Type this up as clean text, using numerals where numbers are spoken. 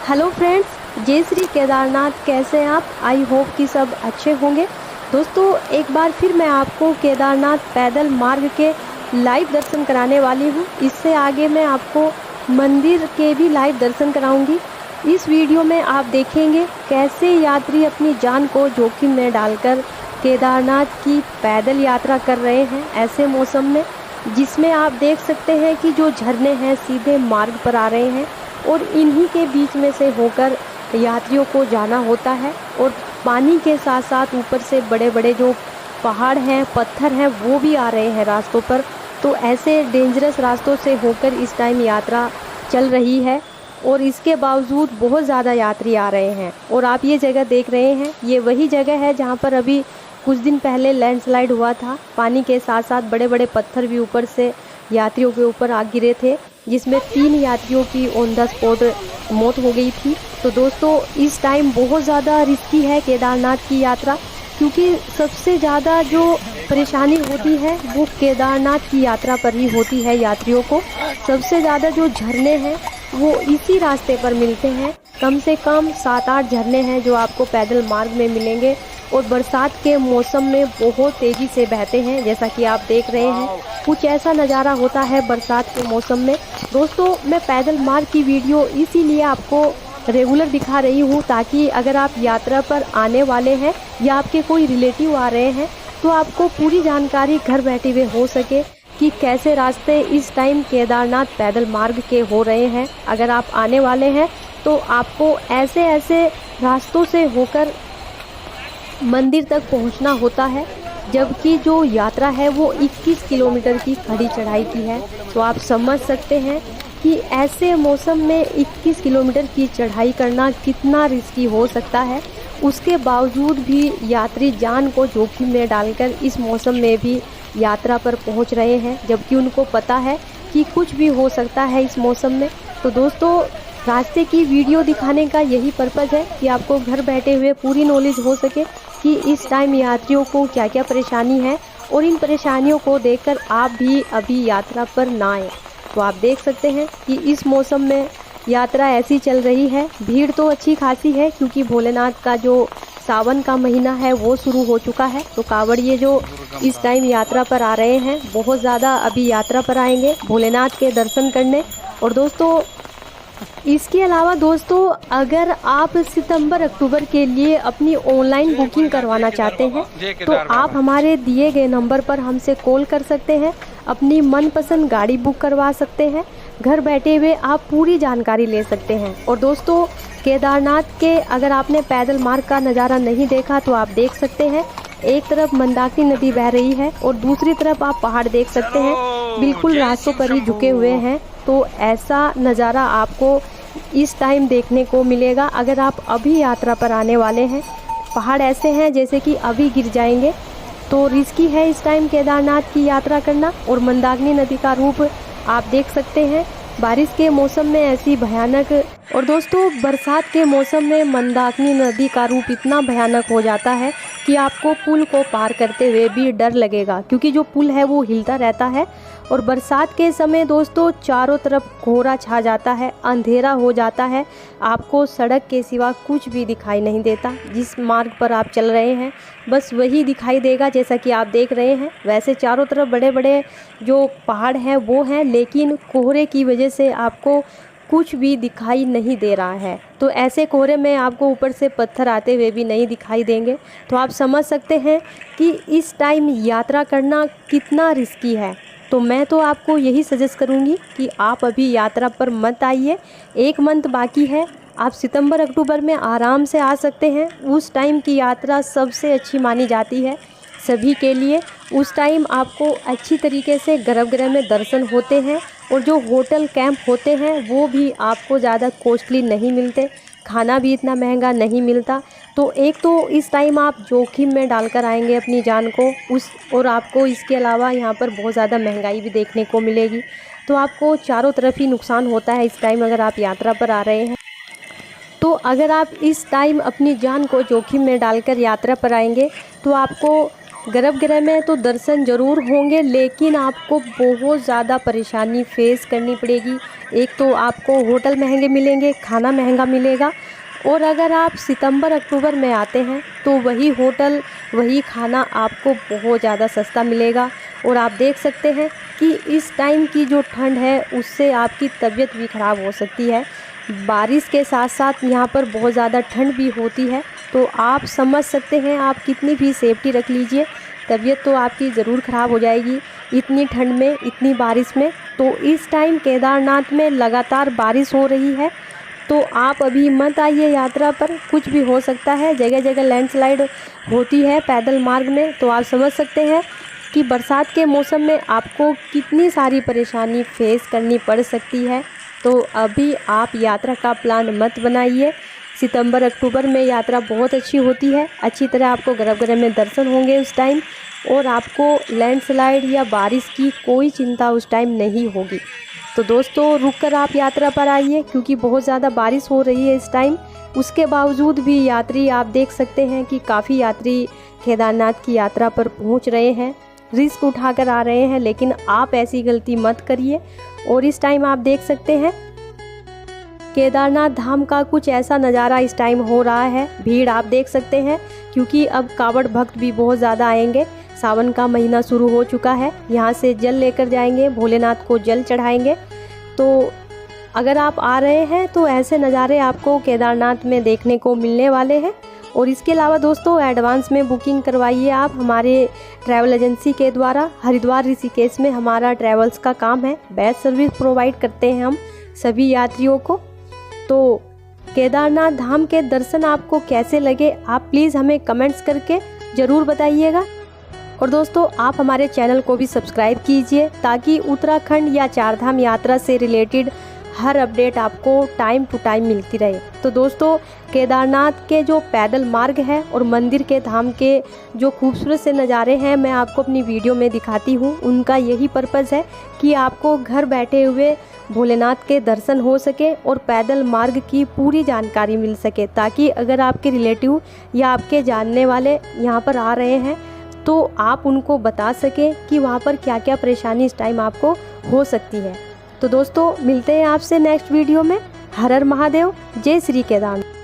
Hello friends, जय श्री केदारनाथ। कैसे हैं आप? आई होप कि सब अच्छे होंगे। दोस्तों, एक बार फिर मैं आपको केदारनाथ पैदल मार्ग के लाइव दर्शन कराने वाली हूं। इससे आगे मैं आपको मंदिर के भी लाइव दर्शन कराऊंगी। इस वीडियो में आप देखेंगे कैसे यात्री अपनी जान को जोखिम में डालकर केदारनाथ की पैदल यात्रा कर रहे हैं ऐसे मौसम में, जिसमें आप देख सकते हैं कि जो झरने हैं सीधे मार्ग पर आ रहे हैं और इन्हीं के बीच में से होकर यात्रियों को जाना होता है। और पानी के साथ साथ ऊपर से बड़े बड़े जो पहाड़ हैं, पत्थर हैं, वो भी आ रहे हैं रास्तों पर। तो ऐसे डेंजरस रास्तों से होकर इस टाइम यात्रा चल रही है और इसके बावजूद बहुत ज़्यादा यात्री आ रहे हैं। और आप ये जगह देख रहे हैं, ये वही जगह है जहाँ पर अभी कुछ दिन पहले लैंडस्लाइड हुआ था। पानी के साथ साथ बड़े बड़े पत्थर भी ऊपर से यात्रियों के ऊपर आ गिरे थे, जिसमें 3 यात्रियों की ऑन द स्पॉट मौत हो गई थी। तो दोस्तों, इस टाइम बहुत ज़्यादा रिस्की है केदारनाथ की यात्रा, क्योंकि सबसे ज़्यादा जो परेशानी होती है वो केदारनाथ की यात्रा पर ही होती है। यात्रियों को सबसे ज़्यादा जो झरने हैं वो इसी रास्ते पर मिलते हैं। कम से कम 7-8 झरने हैं जो आपको पैदल मार्ग में मिलेंगे और बरसात के मौसम में बहुत तेज़ी से बहते हैं, जैसा कि आप देख रहे हैं। कुछ ऐसा नज़ारा होता है बरसात के मौसम में। दोस्तों, मैं पैदल मार्ग की वीडियो इसीलिए आपको रेगुलर दिखा रही हूँ ताकि अगर आप यात्रा पर आने वाले हैं या आपके कोई रिलेटिव आ रहे हैं तो आपको पूरी जानकारी घर बैठे हुए हो सके कि कैसे रास्ते इस टाइम केदारनाथ पैदल मार्ग के हो रहे हैं। अगर आप आने वाले हैं तो आपको ऐसे ऐसे रास्तों से होकर मंदिर तक पहुंचना होता है, जबकि जो यात्रा है वो 21 किलोमीटर की खड़ी चढ़ाई की है। तो आप समझ सकते हैं कि ऐसे मौसम में 21 किलोमीटर की चढ़ाई करना कितना रिस्की हो सकता है। उसके बावजूद भी यात्री जान को जोखिम में डालकर इस मौसम में भी यात्रा पर पहुंच रहे हैं, जबकि उनको पता है कि कुछ भी हो सकता है इस मौसम में। तो दोस्तों, रास्ते की वीडियो दिखाने का यही पर्पज़ है कि आपको घर बैठे हुए पूरी नॉलेज हो सके कि इस टाइम यात्रियों को क्या क्या परेशानी है और इन परेशानियों को देखकर आप भी अभी यात्रा पर ना आए। तो आप देख सकते हैं कि इस मौसम में यात्रा ऐसी चल रही है। भीड़ तो अच्छी खासी है क्योंकि भोलेनाथ का जो सावन का महीना है वो शुरू हो चुका है। तो कांवड़िए जो इस टाइम यात्रा पर आ रहे हैं बहुत ज़्यादा अभी यात्रा पर आएंगे भोलेनाथ के दर्शन करने। और दोस्तों, इसके अलावा दोस्तों, अगर आप सितंबर अक्टूबर के लिए अपनी ऑनलाइन बुकिंग करवाना चाहते हैं तो आप हमारे दिए गए नंबर पर हमसे कॉल कर सकते हैं, अपनी मनपसंद गाड़ी बुक करवा सकते हैं। घर बैठे हुए आप पूरी जानकारी ले सकते हैं। और दोस्तों, केदारनाथ के अगर आपने पैदल मार्ग का नज़ारा नहीं देखा तो आप देख सकते हैं, एक तरफ मंदाकिनी नदी बह रही है और दूसरी तरफ आप पहाड़ देख सकते हैं, बिल्कुल रास्तों पर ही झुके हुए हैं। तो ऐसा नज़ारा आपको इस टाइम देखने को मिलेगा अगर आप अभी यात्रा पर आने वाले हैं। पहाड़ ऐसे हैं जैसे कि अभी गिर जाएंगे। तो रिस्की है इस टाइम केदारनाथ की यात्रा करना। और मंदाकिनी नदी का रूप आप देख सकते हैं, बारिश के मौसम में ऐसी भयानक। और दोस्तों, बरसात के मौसम में मंदाकिनी नदी का रूप इतना भयानक हो जाता है कि आपको पुल को पार करते हुए भी डर लगेगा, क्योंकि जो पुल है वो हिलता रहता है। और बरसात के समय दोस्तों चारों तरफ कोहरा छा जाता है, अंधेरा हो जाता है, आपको सड़क के सिवा कुछ भी दिखाई नहीं देता। जिस मार्ग पर आप चल रहे हैं बस वही दिखाई देगा, जैसा कि आप देख रहे हैं। वैसे चारों तरफ बड़े बड़े जो पहाड़ हैं वो हैं, लेकिन कोहरे की वजह से आपको कुछ भी दिखाई नहीं दे रहा है। तो ऐसे कोहरे में आपको ऊपर से पत्थर आते हुए भी नहीं दिखाई देंगे। तो आप समझ सकते हैं कि इस टाइम यात्रा करना कितना रिस्की है। तो मैं तो आपको यही सजेस्ट करूंगी कि आप अभी यात्रा पर मत आइए। 1 मंथ बाकी है, आप सितंबर अक्टूबर में आराम से आ सकते हैं। उस टाइम की यात्रा सबसे अच्छी मानी जाती है सभी के लिए। उस टाइम आपको अच्छी तरीके से गर्भगृह में दर्शन होते हैं और जो होटल कैंप होते हैं वो भी आपको ज़्यादा कॉस्टली नहीं मिलते, खाना भी इतना महंगा नहीं मिलता। तो एक तो इस टाइम आप जोखिम में डालकर आएंगे अपनी जान को, और आपको इसके अलावा यहाँ पर बहुत ज़्यादा महंगाई भी देखने को मिलेगी। तो आपको चारों तरफ ही नुकसान होता है इस टाइम अगर आप यात्रा पर आ रहे हैं। तो अगर आप इस टाइम अपनी जान को जोखिम में डालकर यात्रा पर आएंगे तो आपको गर्भगृह में तो दर्शन ज़रूर होंगे, लेकिन आपको बहुत ज़्यादा परेशानी फेस करनी पड़ेगी। एक तो आपको होटल महंगे मिलेंगे, खाना महंगा मिलेगा, और अगर आप सितंबर अक्टूबर में आते हैं तो वही होटल वही खाना आपको बहुत ज़्यादा सस्ता मिलेगा। और आप देख सकते हैं कि इस टाइम की जो ठंड है उससे आपकी तबीयत भी ख़राब हो सकती है। बारिश के साथ साथ यहाँ पर बहुत ज़्यादा ठंड भी होती है, तो आप समझ सकते हैं आप कितनी भी सेफ्टी रख लीजिए, तबीयत तो आपकी ज़रूर ख़राब हो जाएगी इतनी ठंड में, इतनी बारिश में। तो इस टाइम केदारनाथ में लगातार बारिश हो रही है, तो आप अभी मत आइए यात्रा पर, कुछ भी हो सकता है। जगह जगह लैंडस्लाइड होती है पैदल मार्ग में, तो आप समझ सकते हैं कि बरसात के मौसम में आपको कितनी सारी परेशानी फेस करनी पड़ सकती है। तो अभी आप यात्रा का प्लान मत बनाइए। सितंबर अक्टूबर में यात्रा बहुत अच्छी होती है, अच्छी तरह आपको गर्भगृह में दर्शन होंगे उस टाइम, और आपको लैंडस्लाइड या बारिश की कोई चिंता उस टाइम नहीं होगी। तो दोस्तों रुककर आप यात्रा पर आइए, क्योंकि बहुत ज़्यादा बारिश हो रही है इस टाइम। उसके बावजूद भी यात्री आप देख सकते हैं कि काफ़ी यात्री केदारनाथ की यात्रा पर पहुंच रहे हैं, रिस्क उठाकर आ रहे हैं, लेकिन आप ऐसी गलती मत करिए। और इस टाइम आप देख सकते हैं केदारनाथ धाम का कुछ ऐसा नज़ारा इस टाइम हो रहा है। भीड़ आप देख सकते हैं, क्योंकि अब कांवड़ भक्त भी बहुत ज़्यादा आएंगे। सावन का महीना शुरू हो चुका है, यहाँ से जल लेकर जाएंगे, भोलेनाथ को जल चढ़ाएंगे। तो अगर आप आ रहे हैं तो ऐसे नज़ारे आपको केदारनाथ में देखने को मिलने वाले हैं। और इसके अलावा दोस्तों एडवांस में बुकिंग करवाइए आप हमारे ट्रैवल एजेंसी के द्वारा। हरिद्वार ऋषिकेश में हमारा ट्रैवल्स का काम है, बेस्ट सर्विस प्रोवाइड करते हैं हम सभी यात्रियों को। तो केदारनाथ धाम के दर्शन आपको कैसे लगे, आप प्लीज़ हमें कमेंट्स करके ज़रूर बताइएगा। और दोस्तों आप हमारे चैनल को भी सब्सक्राइब कीजिए, ताकि उत्तराखंड या चारधाम यात्रा से रिलेटेड हर अपडेट आपको टाइम टू टाइम मिलती रहे। तो दोस्तों केदारनाथ के जो पैदल मार्ग है और मंदिर के धाम के जो खूबसूरत से नज़ारे हैं मैं आपको अपनी वीडियो में दिखाती हूँ। उनका यही पर्पज़ है कि आपको घर बैठे हुए भोलेनाथ के दर्शन हो सके और पैदल मार्ग की पूरी जानकारी मिल सके, ताकि अगर आपके रिलेटिव या आपके जानने वाले यहाँ पर आ रहे हैं तो आप उनको बता सकें कि वहाँ पर क्या क्या परेशानी इस टाइम आपको हो सकती है। तो दोस्तों मिलते हैं आपसे नेक्स्ट वीडियो में। हर हर महादेव, जय श्री केदारनाथ।